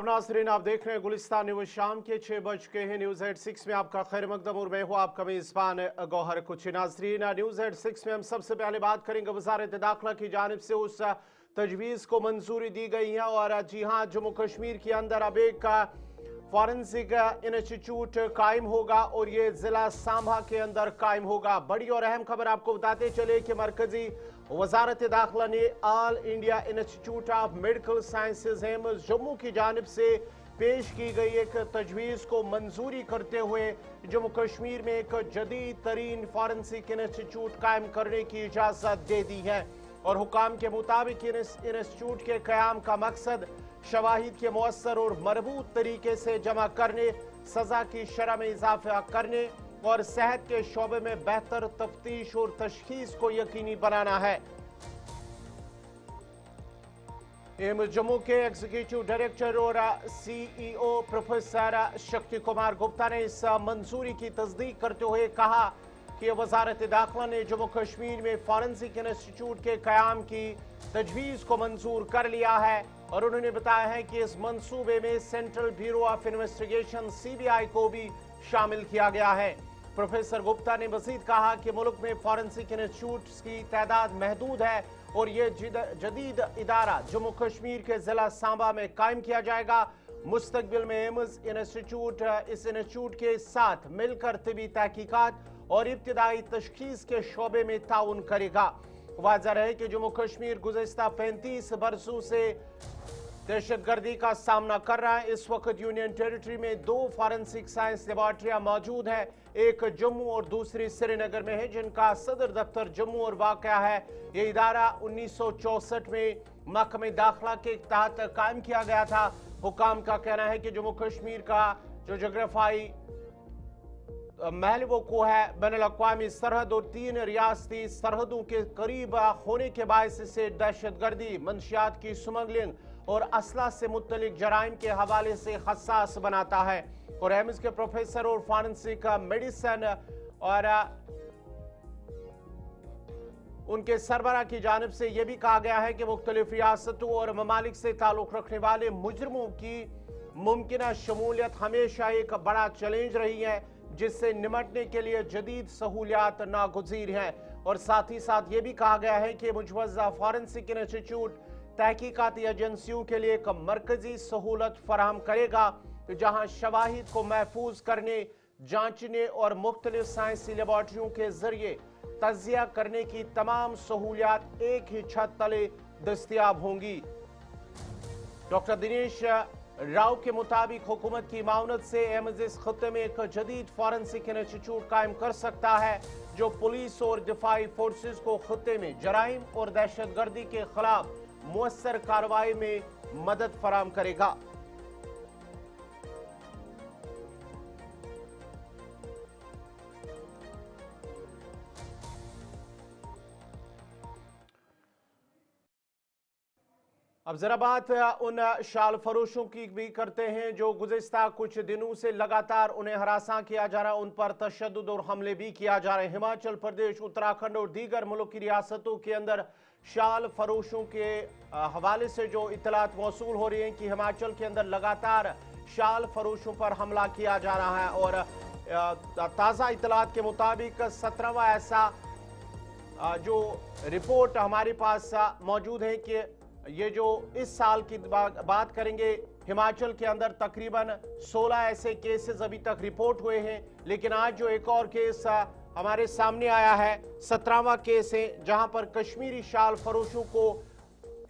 नाज़रीन, आप देख रहे हैं गुलिस्तान न्यूज़। शाम के 6 बज के हैं। न्यूज़ एट 6 में आपका खैर मकदम और मैं हूँ आपका मेज़बान गौहर कुछ। नाज़रीन, न्यूज़ एट 6 में हम सबसे पहले बात करेंगे वज़ारत दाखिला की जानिब से उस तजवीज़ को मंजूरी दी गई है। और जी हाँ, जम्मू कश्मीर के अंदर अब एक फॉरेंसिक इंस्टीट्यूट कायम होगा और ये ज़िला सांबा के अंदर कायम होगा। बड़ी और अहम खबर आपको बताते चले कि मरकजी वज़ारत दाखिला ने all India institute of medical sciences AIIMS Jammu की जानिब से पेश की गई एक तजवीज़ को मंजूरी करते हुए जम्मू कश्मीर में एक जदीद तरीन फॉरेंसिक इंस्टीट्यूट कायम करने की इजाज़त दे दी है। और हुकाम के मुताबिक इंस्टीट्यूट के क़याम का मकसद शवाहिद के मौसर और मरबूत तरीके से जमा करने, सज़ा की शरह में इजाफा करने और सेहत के शोबे में बेहतर तफ्तीश और तशखीस को यकीनी बनाना है। एम्स जम्मू के एग्जीक्यूटिव डायरेक्टर और CEO प्रोफेसर शक्ति कुमार गुप्ता ने इस मंजूरी की तस्दीक करते हुए कहा कि वज़ारत दाखिला ने जम्मू कश्मीर में फॉरेंसिक इंस्टीट्यूट के क़याम की तजवीज़ को मंजूर कर लिया है। और उन्होंने बताया है कि इस मंसूबे में central bureau of investigation CBI को भी शामिल किया गया है। प्रोफेसर गुप्ता ने मजीद कहा कि मुल्क में फॉरेंसिक इंस्टीट्यूट्स की तादाद महदूद है और ये जदीद इदारा जम्मू कश्मीर के ज़िला सांबा में कायम किया जाएगा। मुस्तकबिल में एम्स इंस्टीट्यूट इस इंस्टीट्यूट के साथ मिलकर तिबी तहकीकात और इब्तिदाई तशखीस के शोबे में ताउन करेगा। वाज़ह है कि जम्मू कश्मीर गुज़श्ता 35 बरसों से दहशतगर्दी का सामना कर रहा है। इस वक्त यूनियन टेरिटरी में 2 फॉरेंसिक साइंस लेबॉर्ट्रियां मौजूद है, एक जम्मू और दूसरी श्रीनगर में है, जिनका सदर दफ्तर जम्मू और वाक़या है। ये इदारा 1964 में महकमे दाखिला के तहत कायम किया गया था। हुकाम का कहना है कि जम्मू कश्मीर का जो जोग्राफाई महल वक़ू है बैनुल अक़वामी सरहद और 3 रियासती सरहदों के करीब होने के बायस से दहशतगर्दी, मंशियात की स्मगलिंग और असला से मुतलिक जराइम के हवाले से हसास बनाता है। और एम्स के प्रोफेसर और फॉरेंसिक मेडिसन और उनके सरबराह की जानिब से यह भी कहा गया है कि मुख्तलिफ रियासतों और ममालिक से ताल्लुक़ रखने वाले मुजरमों की मुमकिन शमूलियत हमेशा एक बड़ा चैलेंज रही है, जिससे निमटने के लिए जदीद सहूलियात नागुज़ीर हैं। और साथ ही साथ ये भी कहा गया है कि मुजवज़ा फॉरेंसिक इंस्टीट्यूट तहकीकाती एजेंसियों के लिए एक मरकजी सहूलत फराहम करेगा, जहां शवाहिद को महफूज करने, जांचने और मुख्तलिफ साइंसी लेबॉर्ट्रियों के जरिए तज्जिया करने की तमाम सहूलियात एक ही छत तले दस्तयाब होंगी। डॉक्टर दिनेश राव के मुताबिक हुकूमत की माउनत से एम्स इस खत्ते में एक जदीद फॉरेंसिक इंस्टीट्यूट कायम कर सकता है, जो पुलिस और दिफाई फोर्सेस को खत्ते में जराइम और दहशतगर्दी के खिलाफ मुअस्सर कार्रवाई में मदद फराहम करेगा। अब जरा बात उन शाल फरोशों की भी करते हैं जो गुज़िश्ता कुछ दिनों से लगातार उन्हें हरासा किया जा रहा है, उन पर तशद्दुद और हमले भी किया जा रहे हैं। हिमाचल प्रदेश, उत्तराखंड और दीगर मुल्क की रियासतों के अंदर शाल फरोशों के हवाले से जो इतलात मौसूल हो रही हैं कि हिमाचल के अंदर लगातार शाल फरोशों पर हमला किया जा रहा है। और ताज़ा इतलात के मुताबिक 17वां ऐसा जो रिपोर्ट हमारे पास मौजूद है कि ये जो इस साल की बात करेंगे, हिमाचल के अंदर तकरीबन 16 ऐसे केसेस अभी तक रिपोर्ट हुए हैं। लेकिन आज जो एक और केस हमारे सामने आया है, 17वां केस है, जहां पर कश्मीरी शाल फरोशों को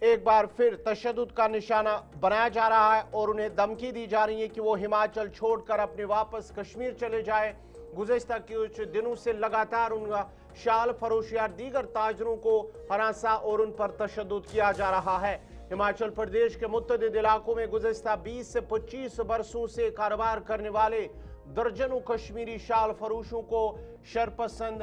एक बार फिर तशद्दुद का निशाना बनाया जा रहा है और उन्हें धमकी दी जा रही है कि वो हिमाचल छोड़कर अपने वापस कश्मीर चले जाए। गुज़श्ता कुछ दिनों से लगातार उनका शाल फरोश या दीगर ताजरों को हरासा और उन पर तशद्दुद किया जा रहा है। हिमाचल प्रदेश के मुतअद्दिद इलाकों में गुज़श्ता 20 से 25 बरसों से कारोबार करने वाले दर्जनों कश्मीरी शाल फरोशों को शरपसंद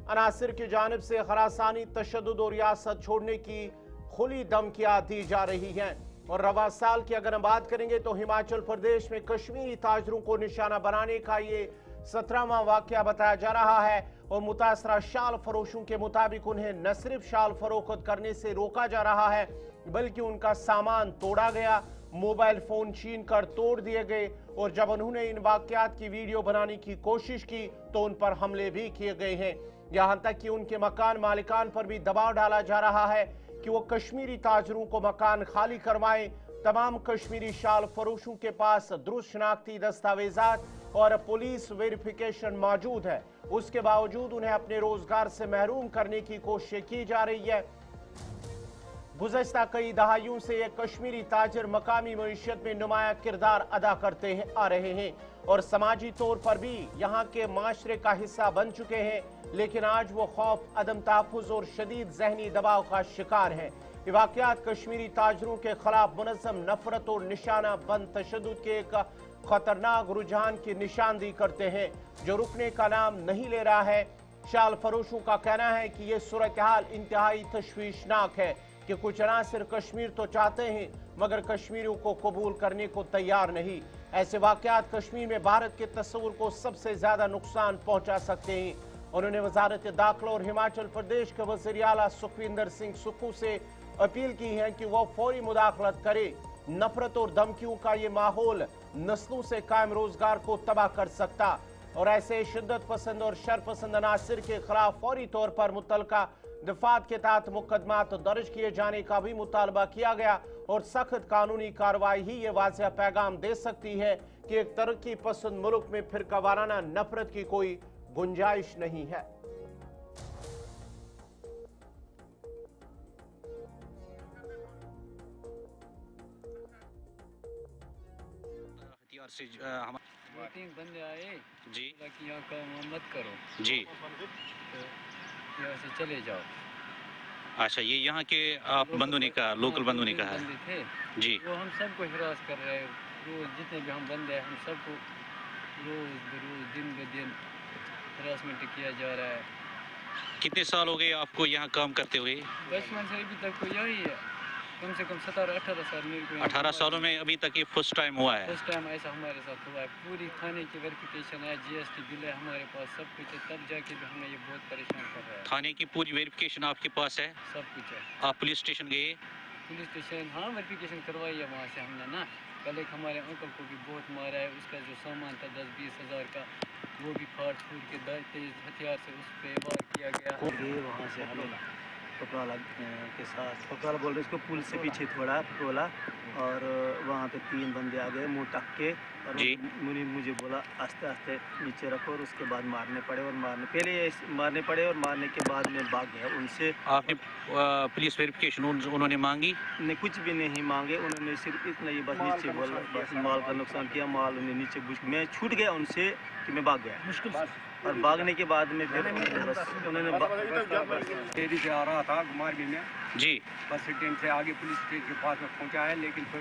अनासिर की जानिब से हरासानी, तशद्दुद और रियासत छोड़ने की खुली धमकियां दी जा रही हैं। और रवा साल की अगर हम बात करेंगे तो हिमाचल प्रदेश में कश्मीरी ताजरों को निशाना बनाने का ये 17वां वाकया बताया जा रहा है। और मुतासरा शाल फरोशों के मुताबिक उन्हें न सिर्फ शाल फरोख्त करने से रोका जा रहा है, बल्कि उनका सामान तोड़ा गया, मोबाइल फोन छीन कर तोड़ दिए गए और जब उन्होंने इन वाकयात की वीडियो बनाने की कोशिश की तो उन पर हमले भी किए गए हैं। यहाँ तक कि उनके मकान मालिकान पर भी दबाव डाला जा रहा है कि वो कश्मीरी ताजरों को मकान खाली करवाएं। तमाम कश्मीरी शाल फरोशों के पास दुरुस्त शनाख्ती दस्तावेजात और पुलिस वेरिफिकेशन मौजूद है, उसके बावजूद उन्हें अपने रोजगार से महरूम करने की कोशिश की जा रही है। गुज़श्ता कई दहाइयों से ये कश्मीरी ताजर मकामी मईशत में नुमाया किरदार अदा करते आ रहे हैं और समाजी तौर पर भी यहाँ के माशरे का हिस्सा बन चुके हैं, लेकिन आज वो खौफ, अदम तहफ़्फ़ुज़ और शदीद ज़हनी दबाव का शिकार हैं। ये वाक़यात कश्मीरी ताजरों के खिलाफ मुनज़्ज़म नफरत और निशाना बंद तशद्दुद के एक खतरनाक रुझान की निशानदेही करते हैं जो रुकने का नाम नहीं ले रहा है। शाल फरोशों का कहना है कि ये सूरत हाल इंतहाई तशवीशनाक है कि कुछ अनासिर कश्मीर तो चाहते हैं मगर कश्मीरियों को कबूल करने को तैयार नहीं। ऐसे वाक़यात कश्मीर में भारत के तस्वुर को सबसे ज्यादा नुकसान पहुंचा सकते हैं। उन्होंने वजारत दाखिला और हिमाचल प्रदेश के वज़ीर आला सुखविंदर सिंह सुक्खू से अपील की है कि वह फौरी मुदाखलत करे। नफरत और धमकियों का ये माहौल नस्लों से कायम रोजगार को तबाह कर सकता और ऐसे शिद्दत पसंद और शर पसंद अनासिर के खिलाफ फौरी तौर पर मुतलका दफात के तहत मुकदमात दर्ज किए जाने का भी मुतालबा किया गया और सख्त कानूनी कार्रवाई ही ये वाज़ेह पैगाम दे सकती है कि एक तरक्की पसंद मुल्क में फिरका वाराना नफरत की कोई गुंजाइश नहीं है। से मीटिंग बंदे आए जी कि यहाँ काम मत करो जी, यहाँ से चले जाओ। अच्छा, ये यहाँ के आप बंधु ने कहा, लोकल बंधु ने कहा बंदे थे जी। वो हम सबको हिरास कर रहे हैं, रोज जितने भी हम बंदे हैं हम सबको रोज बरोज दिन ब दिन हिरासमेंट किया जा रहा है। कितने साल हो गए आपको यहाँ काम करते हुए? बचपन से अभी तक तो यही है, कम से कम 17-18 साल मेरे को। 18 सालों में अभी तक ये फर्स्ट टाइम हुआ है? फर्स्ट टाइम ऐसा हमारे साथ हुआ है। पूरी थाने की वेरिफिकेशन है, GST बिल है हमारे पास, सब कुछ है, तब जाके भी हमें ये बहुत परेशान कर रहा है। थाने की पूरी वेरिफिकेशन आपके पास है? सब कुछ है। आप पुलिस स्टेशन गए? पुलिस स्टेशन हाँ वेरिफिकेशन करवाई है वहाँ से हमने ना। कल एक हमारे अंकल को भी बहुत मारा है, उसका जो सामान था 10-20 हज़ार का वो भी फाड़ फूट के तेज हथियार से उस पर वार किया गया। वहाँ से हमें पकवाला के साथ पकवाला बोल रहे इसको पुलिस से पीछे थोड़ा बोला और वहाँ पे 3 बंदे आ गए मुँह टक के और मुझे बोला आस्ते आस्ते नीचे रखो और उसके बाद मारने पड़े और मारने पड़े और मारने के बाद मैं भाग गया उनसे। आपने पुलिस वेरिफिकेशन उन्होंने मांगी? नहीं, कुछ भी नहीं मांगे उन्होंने, सिर्फ इतना ही बस नीचे बोला, बस माल का नुकसान किया, माल उन्हें नीचे मैं छूट गया उनसे कि मैं भाग गया मुश्किल और भागने के बाद में फिर बस उन्होंने देरी से आ रहा था गुमारगी में जी, बस स्टैंड से आगे पुलिस स्टेशन के पास में पहुंचा है, लेकिन फिर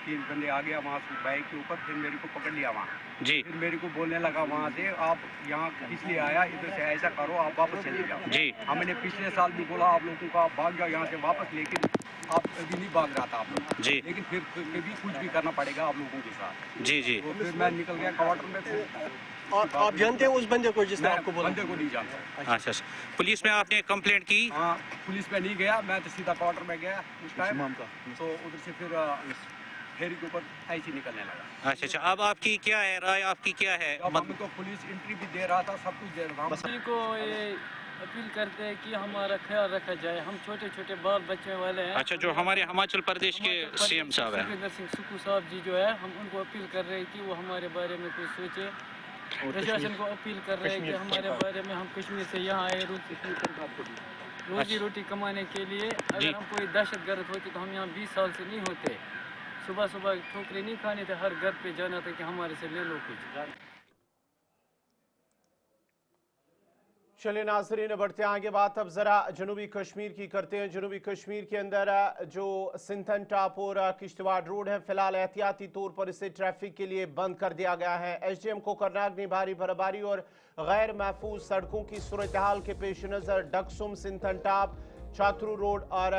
3 बंदे आ गया वहाँ से बाइक के ऊपर, फिर मेरे को पकड़ लिया वहाँ जी, फिर मेरे को बोलने लगा वहाँ से आप यहाँ इसलिए आया, इधर से ऐसा करो आप वापस चले जाओ जी। हमने पिछले साल भी बोला आप लोगों को आप भाग जाओ यहाँ से वापस, लेकिन आप अभी नहीं भाग रहा था आप लोग जी, लेकिन फिर भी कुछ भी करना पड़ेगा आप लोगों के साथ जी जी। तो फिर मैं निकल गया क्वार्टर में। और आप जानते हैं उस बंदे को जिसने मैं आपको बोला? बंदे को नहीं जानता। अच्छा, पुलिस में आपने कंप्लेंट की? हाँ, पुलिस में नहीं गया, मैं तो सीधा क्वार्टर में गया उस टाइम, तो उधर से फिर फेरी के ऊपर ऐसे निकलने लगा। अच्छा, अब आपकी क्या है राय, आपकी क्या है? अब हमें तो पुलिस एंट्री भी दे रहा था, सब कुछ दे रहा था। किसी को ये अपील करते हैं कि हमारा ख्याल रखा जाए, हम छोटे छोटे बाल बच्चे वाले हैं। अच्छा, जो हमारे हिमाचल प्रदेश के CM साहब हैं सुखविंदर सिंह सुक्खू साहब जी जो है, हम उनको अपील कर रहे हैं कि वो हमारे बारे में कुछ सोचे। प्रशासन को अपील कर रहे हैं कि हमारे बारे में, हम कश्मीर से यहाँ आए रोजी रोटी कमाने के लिए, अगर हम कोई दहशत गर्द होती तो हम यहाँ 20 साल से नहीं होते। सुबह सुबह ठोकरे नहीं खाने थे, हर घर पे जाना था कि हमारे से ले लो कुछ। चलिए नाज़रीन, बढ़ते आगे बात अब जरा जनूबी कश्मीर की करते हैं। जनूबी कश्मीर के अंदर जो सिंथन टॉप और किश्तवाड़ रोड है, फिलहाल एहतियाती तौर पर इसे ट्रैफिक के लिए बंद कर दिया गया है। SDM कोकरनाग ने भारी बर्फबारी और गैर महफूज सड़कों की सूरत हाल के पेश नज़र डक्सुम, सिंथन टॉप, छात्रू रोड और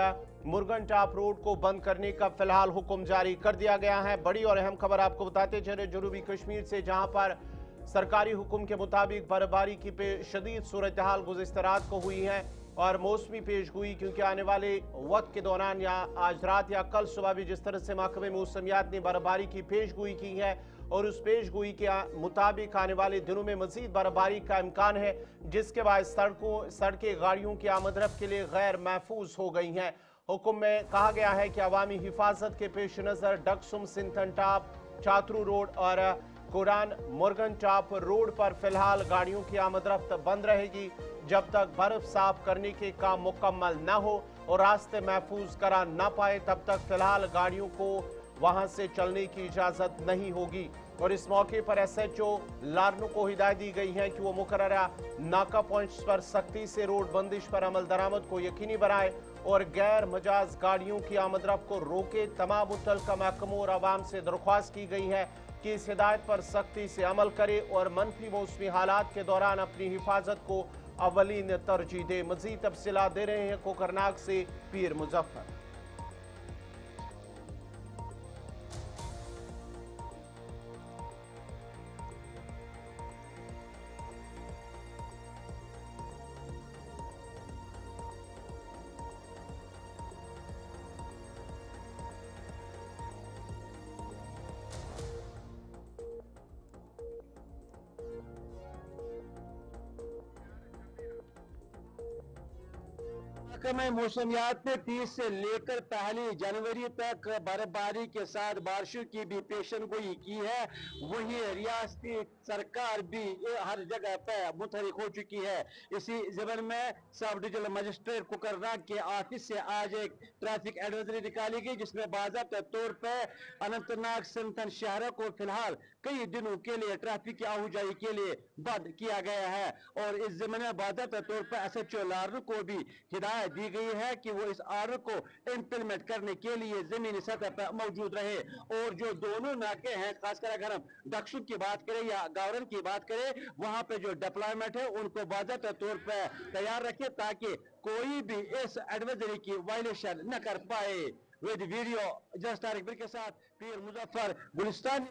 मुर्गन टॉप रोड को बंद करने का फिलहाल हुक्म जारी कर दिया गया है। बड़ी और अहम खबर आपको बताते चले जनूबी कश्मीर से, जहां पर सरकारी हुक्म के मुताबिक बर्फबारी की शदीद सूरत हाल गुज़िश्ता रात को हुई है। और मौसमी पेशगोई, क्योंकि आने वाले वक्त के दौरान या आज रात या कल सुबह भी जिस तरह से महकमे मौसमियात ने बर्फबारी की पेशगोई की है और उस पेशगोई के मुताबिक आने वाले दिनों में मजीद बर्फबारी का इम्कान है, जिसके बाद सड़कें गाड़ियों की आमदरफ्त के लिए गैर महफूज हो गई हैं। हुक्म में कहा गया है कि अवामी हिफाजत के पेश नज़र डक्सुम सिंथन टॉप चातरू रोड और कुरान मुर्गन टॉप रोड पर फिलहाल गाड़ियों की आमदरफ्त बंद रहेगी जब तक बर्फ साफ करने के काम मुकम्मल न हो और रास्ते महफूज करा न पाए, तब तक फिलहाल गाड़ियों को वहां से चलने की इजाजत नहीं होगी। और इस मौके पर SHO लारनू को हिदायत दी गई है कि वो मुकर्ररा नाका पॉइंट्स पर सख्ती से रोड बंदिश पर अमल दरामद को यकीनी बनाए और गैर मजाज गाड़ियों की आमदरफ्त को रोके। तमाम मुतल्लिका महकमों और आवाम से दरख्वास्त की गई है कि इस हिदायत पर सख्ती से अमल करे और मनफी मौसमी हालात के दौरान अपनी हिफाजत को अवलीन तरजीह दे। मजीद तफसीलात दे रहे हैं कोकरनाग से पीर मुजफ्फर। महकमे मौसमियात ने 30 से लेकर 1 जनवरी तक बर्फबारी के साथ बारिशों की भी पेशन गोई की है। वहीं रियासती सरकार भी हर जगह पर मुतहरिक हो चुकी है। इसी ज़मन में सब डिविजनल मजिस्ट्रेट कोकरनाग के ऑफिस से आज एक ट्रैफिक एडवाइजरी निकाली गई, जिसमें बाज़ाब्ता तौर पर अनंतनाग सिंथन शहरों को फिलहाल कई दिनों के लिए ट्रैफिक की आवाजाही के लिए बंद किया गया है। और इस ज़मन में बाज़ाब्ता तौर पर SHO लारनू को भी हिदायत दी गई है कि वो इस आर्डर को इंप्लीमेंट करने के लिए जमीनी सतह पर मौजूद रहे। और जो दोनों नाके हैं, खासकर अगर हम डक्सू की बात करें या गावरन की बात करें, वहां पे जो डिप्लॉयमेंट है उनको बाज़ाब्ता तौर पर तैयार रखे ताकि कोई भी इस एडवाइजरी की वायलेशन न कर पाए। विद वीडियो जस्ट तारिक के साथ पीर मुजफ्फर, गुलिस्तान।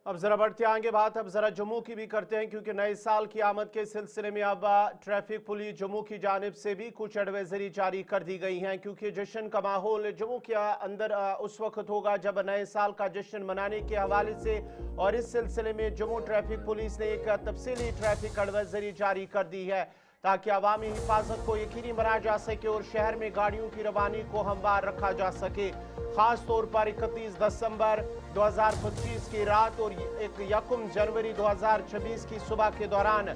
अब जरा बढ़ते आगे बात अब जरा जम्मू की भी करते हैं, क्योंकि नए साल की आमद के सिलसिले में अब ट्रैफिक पुलिस जम्मू की जानिब से भी कुछ एडवाइजरी जारी कर दी गई हैं, क्योंकि जश्न का माहौल जम्मू के अंदर उस वक्त होगा जब नए साल का जश्न मनाने के हवाले से। और इस सिलसिले में जम्मू ट्रैफिक पुलिस ने एक तफसीली ट्रैफिक एडवाइजरी जारी कर दी है ताकि अवामी हिफाजत को यकीनी बनाया जा सके और शहर में गाड़ियों की रवानी को हमवार रखा जा सके। खास तौर पर 31 दिसंबर 2025 की रात और 1 जनवरी 2026 की सुबह के दौरान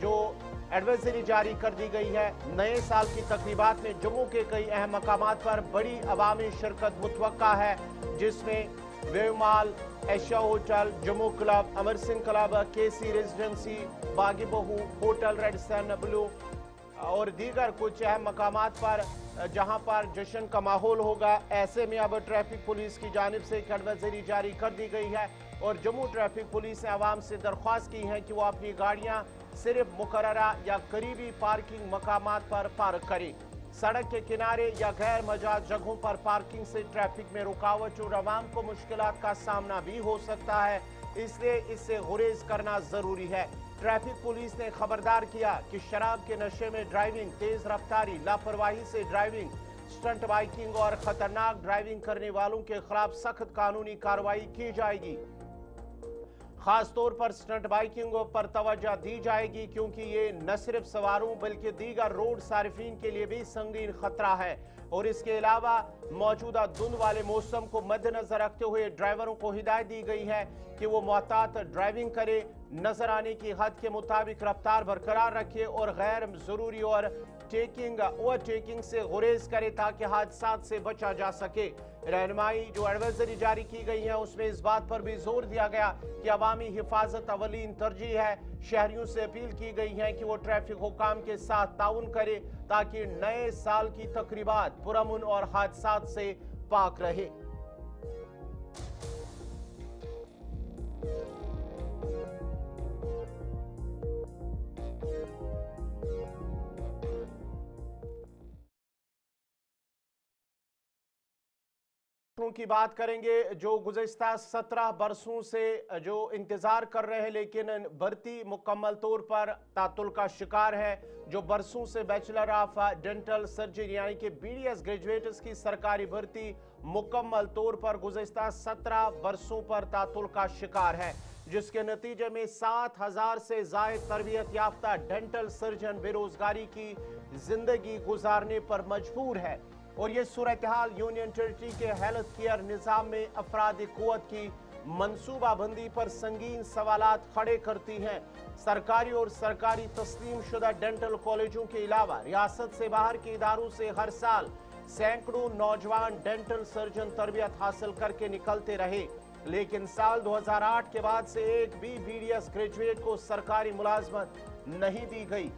जो एडवाइजरी जारी कर दी गई है। नए साल की तकरीबात में जम्मू के कई अहम मकामात पर बड़ी अवामी शिरकत मुतवक्का है, जिसमें वेवमाल, Asia hotel, Jammu club, Amar Singh club, KC residency, बागी बहू होटल, रेडसन ब्लू और दीगर कुछ अहम मकामात पर जहां पर जश्न का माहौल होगा। ऐसे में अब ट्रैफिक पुलिस की जानिब से एक एडवाइजरी जारी कर दी गई है और जम्मू ट्रैफिक पुलिस ने आवाम से दरख्वास्त की है कि वो अपनी गाड़ियां सिर्फ मुकर्ररा या करीबी पार्किंग मकामात पर पार्क करें। सड़क के किनारे या गैर मजाज जगहों पर पार्किंग से ट्रैफिक में रुकावट और आवाम को मुश्किलात का सामना भी हो सकता है, इसलिए इससे गुरेज करना जरूरी है। ट्रैफिक पुलिस ने खबरदार किया कि शराब के नशे में ड्राइविंग, तेज रफ्तारी, लापरवाही से ड्राइविंग, स्टंट बाइकिंग और खतरनाक ड्राइविंग करने वालों के खिलाफ सख्त कानूनी कार्रवाई की जाएगी। खास तौर पर स्टंट बाइकिंग पर तवज्जो दी जाएगी, क्योंकि ये न सिर्फ सवारों बल्कि दीगर रोड सारिफीन के लिए भी संगीन खतरा है। और इसके अलावा मौजूदा धुंध वाले मौसम को मद्देनजर रखते हुए ड्राइवरों को हिदायत दी गई है कि वो मोहतात ड्राइविंग करे, नजर आने की हद के मुताबिक रफ्तार बरकरार रखे और गैर जरूरी और ओवरटेकिंग से गुरेज करे ताकि हादसा से बचा जा सके। रहनुमाई जो एडवाइजरी जारी की गई है उसमें इस बात पर भी जोर दिया गया कि अवामी हिफाजत अवलीन तरजीह है। शहरियों से अपील की गई है कि वो ट्रैफिक हुकाम के साथ ताउन करे ताकि नए साल की तकरीबात पुरअमन और हादसात से पाक रहे। की बात करेंगे जो गुज़िश्ता 17 बरसों से जो इंतज़ार कर रहे हैं लेकिन भर्ती मुकम्मल तौर पर तातुल का शिकार है। जो बरसों से बैचलर ऑफ डेंटल सर्जरी यानी कि BDS ग्रेजुएट्स की सरकारी भर्ती मुकम्मल तौर पर गुज़िश्ता 17 बरसों पर तातुल का शिकार है, जिसके नतीजे में 7,000 से ज़ायद तरबियत याफ्ता डेंटल सर्जन बेरोजगारी की जिंदगी गुजारने पर मजबूर है। और ये सूरत हाल यूनियन टेरिटरी के हेल्थ केयर निज़ाम में अफराद क़ुव्वत की मनसूबाबंदी पर संगीन सवालात खड़े करती हैं। सरकारी और सरकारी तस्लीम शुदा डेंटल कॉलेजों के अलावा रियासत से बाहर के इदारों से हर साल सैकड़ों नौजवान डेंटल सर्जन तरबियत हासिल करके निकलते रहे, लेकिन साल 2008 के बाद से एक भी BDS ग्रेजुएट को सरकारी मुलाजमत नहीं दी गई।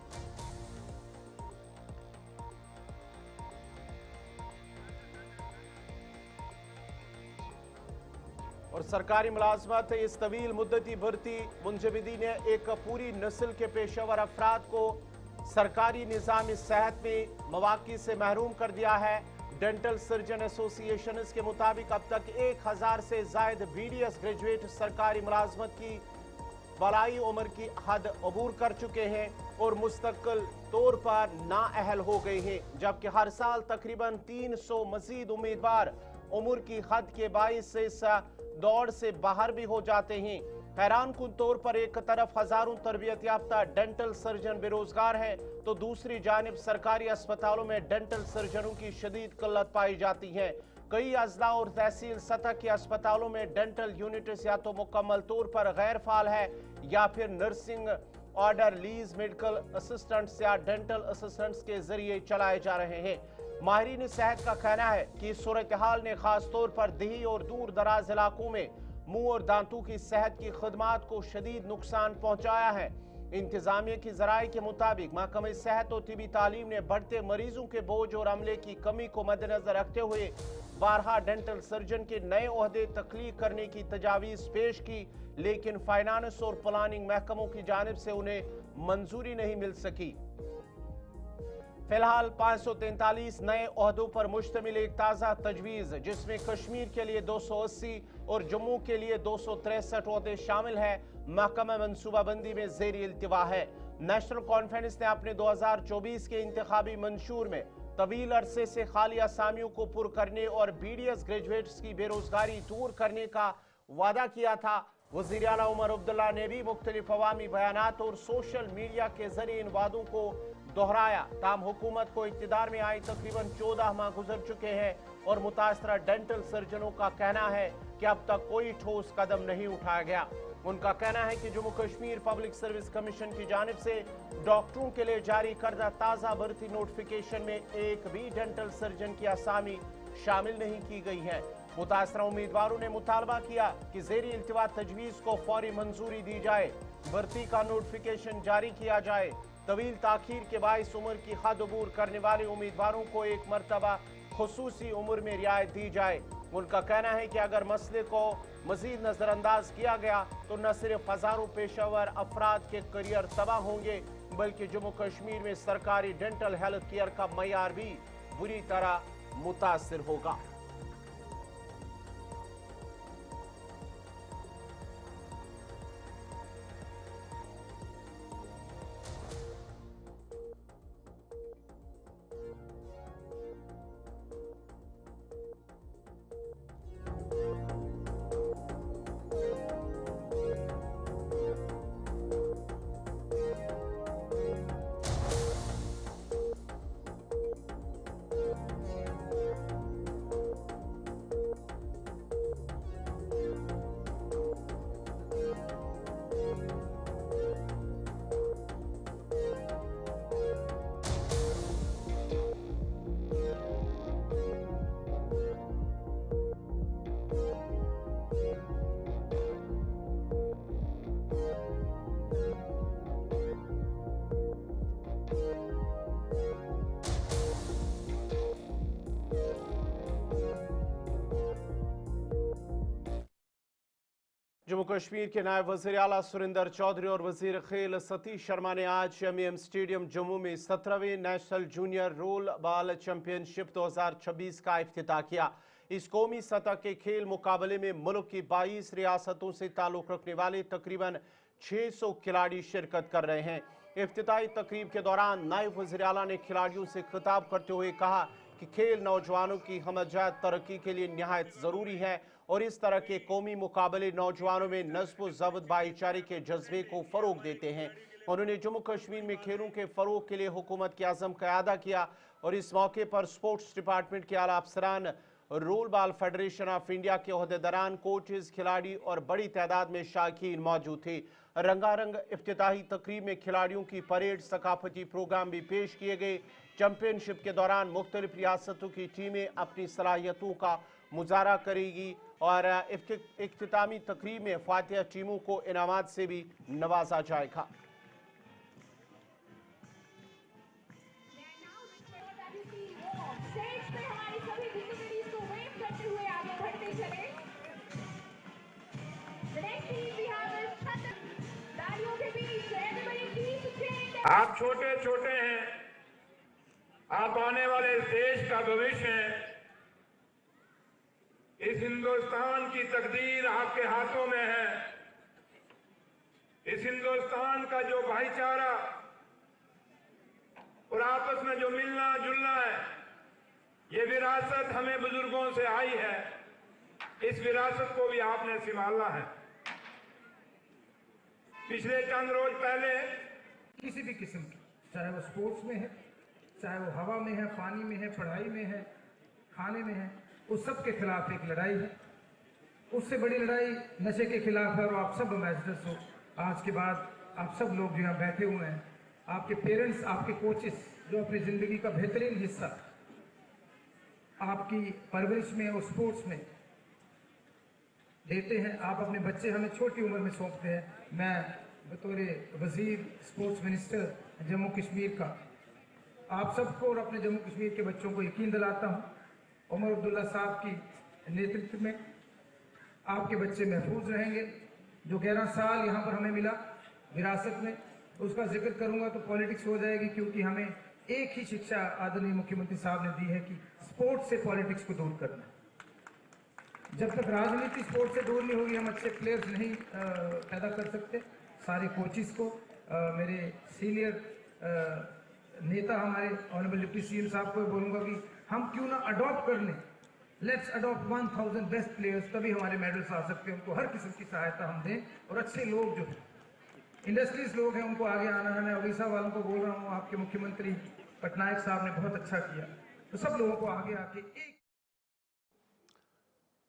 और सरकारी मुलाजमत इस तवील मुद्दती भर्ती मुंजमदी ने एक पूरी नस्ल के पेशेवर अफराद को सरकारी निज़ाम सेहत में मौक़े से महरूम कर दिया है। डेंटल सर्जन एसोसिएशन के मुताबिक अब तक 1000 से ज़ायद BDS ग्रेजुएट सरकारी मुलाजमत की बलाई उम्र की हद अबूर कर चुके हैं और मुस्तकिल तौर पर नाअहल हो गए हैं, जबकि हर साल तकरीबन 300 मजीद उम्मीदवार उम्र की हद के बाइस से इस दौड़ से बाहर भी हो जाते हैं। हैरान कुन तौर पर एक तरफ हजारों तरबियत याफ्ता डेंटल सर्जन बेरोजगार है तो दूसरी जानिब सरकारी अस्पतालों में डेंटल सर्जनों की शदीद किल्लत पाई जाती है। कई अजला और तहसील सतह के अस्पतालों में डेंटल यूनिट्स या तो मुकम्मल तौर पर गैर फाल है या फिर nursing order lease medical assistants या डेंटल असिस्टेंट्स के जरिए चलाए जा रहे हैं। माहिरीन सेहत का कहना है कि सूरत हाल ने खास तौर पर देही और दूर दराज इलाकों में मुंह और दांतों की सेहत की खदमात को शदीद नुकसान पहुंचाया है। इंतजामिया की जराये के मुताबिक महकमे सेहत और तिबी तालीम ने बढ़ते मरीजों के बोझ और अमले की कमी को मद्देनजर रखते हुए बारहा डेंटल सर्जन के नए ओहदे तख्लीक करने की तजावीज़ पेश की, लेकिन फाइनेंस और प्लानिंग महकमों की जानिब से उन्हें मंजूरी नहीं मिल सकी। फिलहाल 543 नए ओहदों पर मुश्तमिल एक ताज़ा तजवीज़, जिसमें कश्मीर के लिए 280 और जम्मू के लिए 263 ओहदे शामिल है, महकमा मनसूबाबंदी में ज़ेरी इल्तिवा है। नेशनल कॉन्फ्रेंस ने अपने 2024 के इंतखाबी मंशूर में तवील अरसे से खाली असामियों को पुर करने और BDS ग्रेजुएट्स की बेरोजगारी दूर करने का वादा किया था। वज़ीर आला उमर अब्दुल्ला ने भी मुख्तलिफ अवामी बयानात और सोशल मीडिया के जरिए इन वादों को दोहराया। ताम हुकूमत को इक़्तिदार में आई तकरीबन 14 माह गुजर चुके हैं और मुतासरा डेंटल सर्जनों का कहना है कि अब तक कोई ठोस कदम नहीं उठाया गया। उनका कहना है कि Jammu Kashmir public service commission की जानिब से डॉक्टरों के लिए जारी करदा ताज़ा भर्ती नोटिफिकेशन में एक भी डेंटल सर्जन की आसामी शामिल नहीं की गई है। मुतासरा उम्मीदवारों ने मुतालबा किया कि ज़ेरी इल्तिवा तजवीज़ को फौरी मंजूरी दी जाए, भर्ती का नोटिफिकेशन जारी किया जाए। तवील ताखीर के बाइस उम्र की हद अबूर करने वाले उम्मीदवारों को एक मरतबा खुसूसी उम्र में रियायत दी जाए। उनका कहना है कि अगर मसले को मजीद नजरअंदाज किया गया तो न सिर्फ हजारों पेशेवर अफराद के करियर तबाह होंगे, बल्कि जम्मू कश्मीर में सरकारी डेंटल हेल्थ केयर का मयार भी बुरी तरह मुतासिर होगा। जम्मू कश्मीर के नायब वज़ीर आला सुरिंदर चौधरी और वज़ीर खेल सतीश शर्मा ने आज MEM स्टेडियम जम्मू में 17वें national junior roll ball championship 2026 का इफ्तिताह किया। इस कौमी सतह के खेल मुकाबले में मुल्क की 22 रियासतों से ताल्लुक रखने वाले तकरीबन 600 खिलाड़ी शिरकत कर रहे हैं। इफ्तिताही तकरीब के दौरान नायब वज़ीर आला ने खिलाड़ियों से खिताब करते हुए कहा कि खेल नौजवानों की हमजात तरक्की के लिए निहायत ज़रूरी है और इस तरह के कौमी मुकाबले नौजवानों में नस्ब व ज़ब्त भाईचारे के जज्बे को फ़रोग देते हैं। उन्होंने जम्मू कश्मीर में खेलों के फ़रोग के लिए हुकूमत के आज़म का अदा किया और इस मौके पर स्पोर्ट्स डिपार्टमेंट के आला अफसरान, roll ball federation of India के ओहदेदारान, कोचेस, खिलाड़ी और बड़ी तादाद में शायकीन मौजूद थे। रंगारंग इफ्तिताही तकरीब में खिलाड़ियों की परेड, सकाफती प्रोग्राम भी पेश किए गए। चैंपियनशिप के दौरान मुख्तलिफ रियासतों की टीमें अपनी सलाहियतों का मुजाहरा करेगी और इख्तितामी तकरीब में फातिहा टीमों को इनामात से भी नवाजा जाएगा। आप छोटे छोटे हैं, आप आने वाले इस देश का भविष्य हैं। इस हिंदुस्तान की तकदीर आपके हाथों में है। इस हिंदुस्तान का जो भाईचारा और आपस में जो मिलना जुलना है, ये विरासत हमें बुजुर्गों से आई है। इस विरासत को भी आपने संभालना है। पिछले चंद रोज पहले किसी भी किस्म की, चाहे वो स्पोर्ट्स में है, चाहे वो हवा में है, पानी में है, पढ़ाई में है, खाने में है, उस सब के खिलाफ एक लड़ाई है। उससे बड़ी लड़ाई नशे के खिलाफ है और आप सब एम्बेसडर्स हो। आज के बाद आप सब लोग जो यहाँ बैठे हुए हैं, आपके पेरेंट्स, आपके कोचेस जो अपनी ज़िंदगी का बेहतरीन हिस्सा आपकी परवरिश में और स्पोर्ट्स में देते हैं, आप अपने बच्चे हमें छोटी उम्र में सौंपते हैं। मैं बतौर वज़ीर स्पोर्ट्स मिनिस्टर जम्मू कश्मीर का आप सबको और अपने जम्मू कश्मीर के बच्चों को यकीन दिलाता हूँ, उमर अब्दुल्ला साहब की नेतृत्व में आपके बच्चे महफूज रहेंगे। जो 11 साल यहाँ पर हमें मिला विरासत में, उसका जिक्र करूँगा तो पॉलिटिक्स हो जाएगी, क्योंकि हमें एक ही शिक्षा आदरणीय मुख्यमंत्री साहब ने दी है कि स्पोर्ट्स से पॉलिटिक्स को दूर करना। जब तक राजनीति स्पोर्ट्स से दूर नहीं होगी, हम अच्छे प्लेयर्स नहीं पैदा कर सकते। सारे कोचेस को, मेरे सीनियर नेता हमारे ऑनरेबल डिप्टी सीएम साहब को बोलूँगा कि हम क्यों ना अडॉप्ट कर लें, लेट्स अडॉप्ट 1000 बेस्ट प्लेयर्स, तभी हमारे मेडल्स आ सकते हैं। उनको हर किस्म की सहायता हम दें और अच्छे लोग जो इंडस्ट्रीज लोग हैं उनको आगे आना है। मैं उड़ीसा वालों को बोल रहा हूँ, आपके मुख्यमंत्री पटनायक साहब ने बहुत अच्छा किया, तो सब लोगों को आगे आके एक।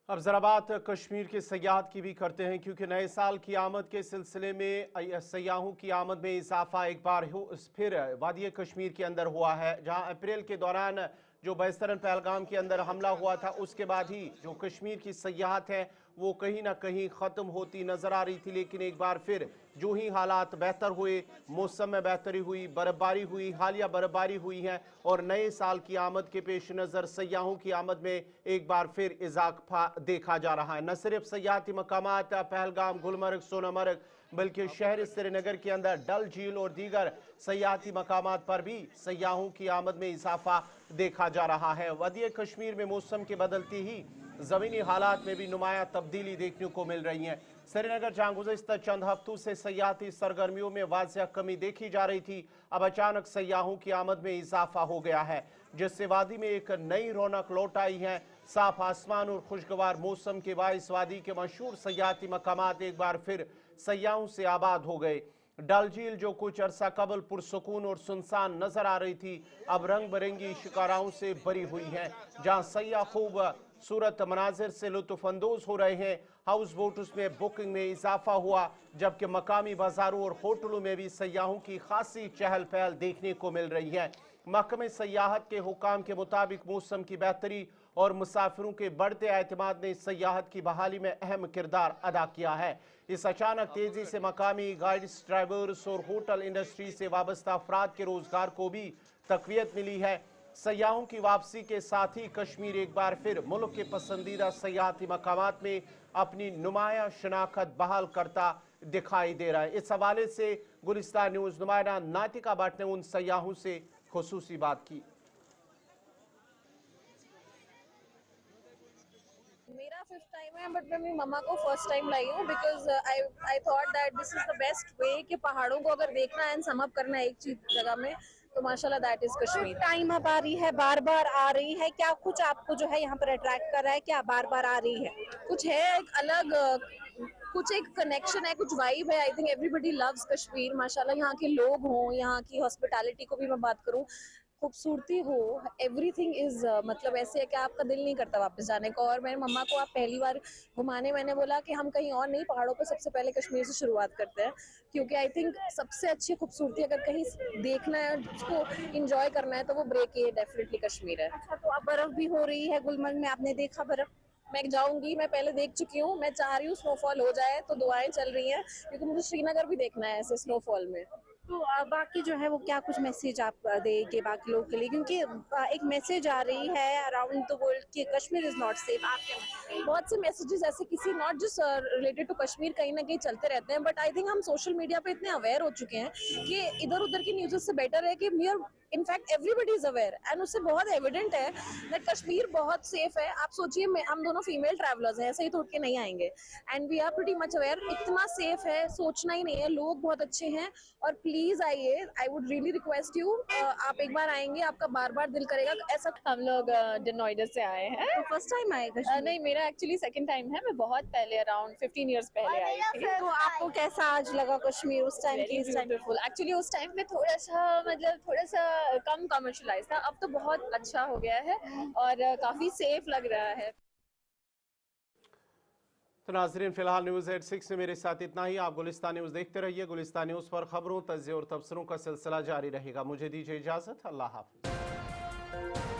अब जरा बात कश्मीर के सयाहत की भी करते हैं, क्योंकि नए साल की आमद के सिलसिले में सयाहों की आमद में इजाफा एक बार फिर वादी कश्मीर के अंदर हुआ है, जहां अप्रैल के दौरान जो बैस्तरन पहलगाम के अंदर हमला हुआ था, उसके बाद ही जो कश्मीर की सयाहत है वो कहीं ना कहीं ख़त्म होती नज़र आ रही थी। लेकिन एक बार फिर जो ही हालात बेहतर हुए, मौसम में बेहतरी हुई, बर्फबारी हुई, हालिया बर्फबारी हुई है और नए साल की आमद के पेश नज़र सयाहों की आमद में एक बार फिर इजाफा देखा जा रहा है। न सिर्फ सयाहती मकामात पहलगाम, गुलमर्ग, सोनमर्ग, बल्कि शहर श्रीनगर के अंदर डल झील और दीगर सयाहती मकामात पर भी सयाहों की आमद में इजाफा देखा जा रहा है। वादी कश्मीर में मौसम के बदलती ही ज़मीनी हालात में भी नुमाया तब्दीली देखने को मिल रही है। श्रीनगर जहां गुज़िश्ता चंद हफ्तों से सयाहती सरगर्मियों में वाज़िह कमी देखी जा रही थी, अब अचानक सयाहों की आमद में इजाफा हो गया है, जिससे वादी में एक नई रौनक लौट आई है। साफ आसमान और खुशगवार मौसम के बाइस वादी के मशहूर सयाहती मकामात एक बार फिर सयाहों से आबाद हो गए। डल झील जो कुछ अरसा कबल पुरसकून और सुनसान नजर आ रही थी, अब रंग बिरंगी शिकाराओं से भरी हुई है, जहां सयाह खूब सूरत मनाजिर से लुत्फानंदोज हो रहे हैं। हाउस बोट्स में बुकिंग में इजाफा हुआ, जबकि मकामी बाजारों और होटलों में भी सयाहों की खासी चहल पहल देखने को मिल रही है। महकमे सयाहत के हुकाम के मुताबिक मौसम की बेहतरी और मुसाफिरों के बढ़ते एतमाद ने सयाहत की बहाली में अहम किरदार अदा किया है। इस अचानक तेजी से मकामी गाइड्स, ड्राइवर्स और होटल इंडस्ट्री से वाबस्ता अफराद के रोजगार को भी तकवीत मिली है। सयाहों की वापसी के साथ ही कश्मीर एक बार फिर मुल्क के पसंदीदा सयाहती मकामात में अपनी नुमाया शनाख्त बहाल करता दिखाई दे रहा है। इस हवाले से गुलिस्तान न्यूज़ नुमाइंदा नातिका भट्ट ने उन सयाहों से खुसूसी बात की। 5th टाइम है, बट मैं मेरी मम्मा को फर्स्ट टाइम लाई हूँ because I thought that this is the best way कि पहाड़ों को अगर देखना है एंड सम अप करना है एक चीज जगह में, तो माशाल्लाह दैट इज कश्मीर। टाइम अब आ रही है, बार बार आ रही है, क्या कुछ आपको जो है यहाँ पर अट्रैक्ट कर रहा है, क्या बार बार आ रही है? कुछ है एक अलग कुछ एक कनेक्शन है, कुछ वाइब है। I think everybody loves Kashmir माशाल्लाह। यहाँ के लोग हों, यहाँ की हॉस्पिटैलिटी को भी मैं बात करूँ, खूबसूरती हो, एवरीथिंग इज मतलब ऐसे है कि आपका दिल नहीं करता वापस जाने को। और मेरे मम्मा को आप पहली बार घुमाने, मैंने बोला कि हम कहीं और नहीं, पहाड़ों पे सबसे पहले कश्मीर से शुरुआत करते हैं, क्योंकि आई थिंक सबसे अच्छी खूबसूरती अगर कहीं देखना है, उसको इंजॉय करना है, तो वो ब्रेक ये डेफिनेटली कश्मीर है। अच्छा, तो अब बर्फ भी हो रही है गुलमर्ग में, आपने देखा बर्फ? मैं जाऊंगी, मैं पहले देख चुकी हूँ, मैं चाह रही हूँ स्नोफॉल हो जाए, तो दुआएं चल रही हैं, क्योंकि मुझे श्रीनगर भी देखना है ऐसे स्नोफॉल में। तो बाकी जो है वो क्या कुछ मैसेज आप देंगे बाकी लोगों के लिए, क्योंकि एक मैसेज आ रही है अराउंड द वर्ल्ड कि कश्मीर इज नॉट सेफ, आप क्या मैसेज? बहुत से मैसेजेस ऐसे किसी not just related to Kashmir कहीं ना कहीं चलते रहते हैं, बट आई थिंक हम सोशल मीडिया पे इतने अवेयर हो चुके हैं कि इधर उधर की न्यूज़ से बेटर है कि we are in fact everybody is aware, and उससे बहुत एविडेंट है दैट कश्मीर बहुत सेफ है। आप सोचिए, हम दोनों फीमेल ट्रैवलर्स हैं, ऐसे ही तो उठ के नहीं आएंगे, and we are pretty much aware. इतना सेफ है, सोचना ही नहीं है, लोग बहुत अच्छे हैं, और प्लीज आइए, I would really request you, आप एक बार आएंगे आपका बार बार दिल करेगा ऐसा। हम लोग नोएडा से आए हैं। तो फर्स्ट टाइम आए कश्मीर? नहीं, मेरा एक्चुअली सेकंड टाइम है, मैं बहुत पहले अराउंड 15 इयर्स पहले आई थी। तो आपको कैसा आज लगा कश्मीर उस टाइम की, इस टाइम? ब्यूटीफुल। एक्चुअली उस टाइम पे थोड़ा सा कम कमर्शलाइज था, अब तो बहुत अच्छा हो गया है और काफी सेफ लग रहा है। तो नाज़रीन, फिलहाल न्यूज़ 86 से मेरे साथ इतना ही। आप गुलिस्तान न्यूज़ देखते रहिए। गुलिस्तान न्यूज़ पर खबरों, तज्ज़िये और तबसरों का सिलसिला जारी रहेगा। मुझे दीजिए इजाज़त। अल्लाह हाफ़िज़।